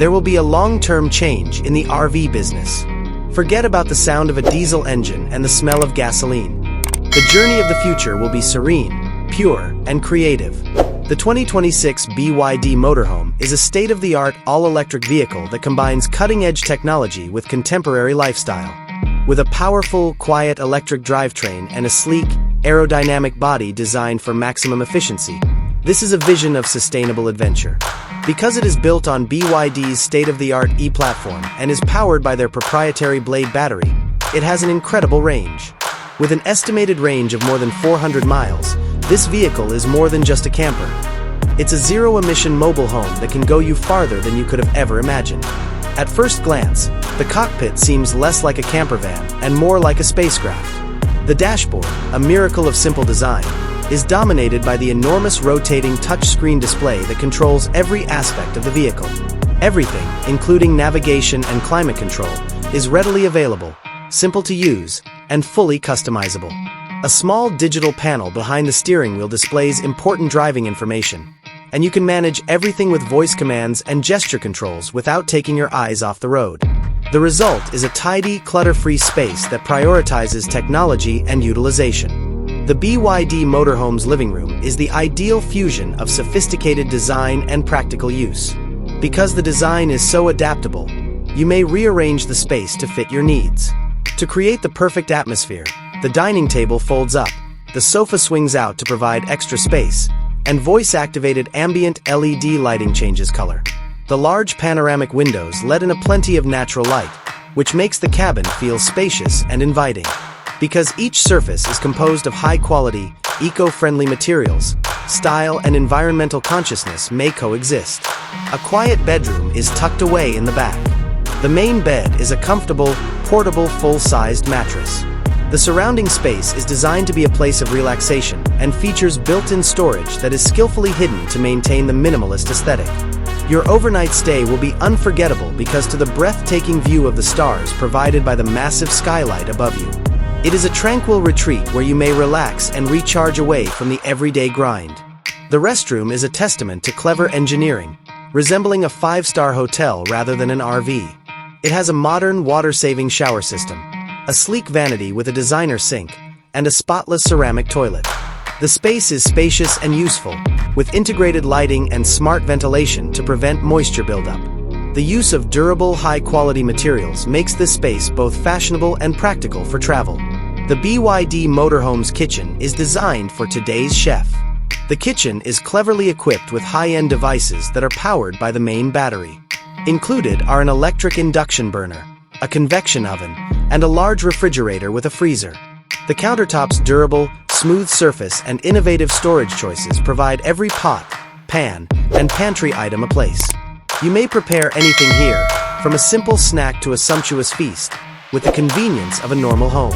there will be a long-term change in the RV business. Forget about the sound of a diesel engine and the smell of gasoline. The journey of the future will be serene, pure, and creative. The 2026 BYD Motorhome is a state-of-the-art all-electric vehicle that combines cutting-edge technology with contemporary lifestyle. With a powerful, quiet electric drivetrain and a sleek, aerodynamic body designed for maximum efficiency, this is a vision of sustainable adventure. Because it is built on BYD's state-of-the-art e-platform and is powered by their proprietary Blade battery, it has an incredible range. With an estimated range of more than 400 miles, this vehicle is more than just a camper. It's a zero-emission mobile home that can go you farther than you could have ever imagined. At first glance, the cockpit seems less like a campervan and more like a spacecraft. The dashboard, a miracle of simple design, is dominated by the enormous rotating touchscreen display that controls every aspect of the vehicle. Everything, including navigation and climate control, is readily available, simple to use, and fully customizable. A small digital panel behind the steering wheel displays important driving information, and you can manage everything with voice commands and gesture controls without taking your eyes off the road. The result is a tidy, clutter-free space that prioritizes technology and utilization. The BYD Motorhome's living room is the ideal fusion of sophisticated design and practical use. Because the design is so adaptable, you may rearrange the space to fit your needs. To create the perfect atmosphere, the dining table folds up, the sofa swings out to provide extra space, and voice-activated ambient LED lighting changes color. The large panoramic windows let in a plenty of natural light, which makes the cabin feel spacious and inviting. Because each surface is composed of high-quality, eco-friendly materials, style and environmental consciousness may coexist. A quiet bedroom is tucked away in the back. The main bed is a comfortable, portable, full-sized mattress. The surrounding space is designed to be a place of relaxation and features built-in storage that is skillfully hidden to maintain the minimalist aesthetic. Your overnight stay will be unforgettable because to the breathtaking view of the stars provided by the massive skylight above you. It is a tranquil retreat where you may relax and recharge away from the everyday grind. The restroom is a testament to clever engineering, resembling a five-star hotel rather than an RV. It has a modern water-saving shower system, a sleek vanity with a designer sink, and a spotless ceramic toilet. The space is spacious and useful, with integrated lighting and smart ventilation to prevent moisture buildup. The use of durable, high-quality materials makes this space both fashionable and practical for travel. The BYD Motorhome's kitchen is designed for today's chef. The kitchen is cleverly equipped with high-end devices that are powered by the main battery. Included are an electric induction burner, a convection oven, and a large refrigerator with a freezer. The countertop's durable, smooth surface and innovative storage choices provide every pot, pan, and pantry item a place. You may prepare anything here, from a simple snack to a sumptuous feast, with the convenience of a normal home.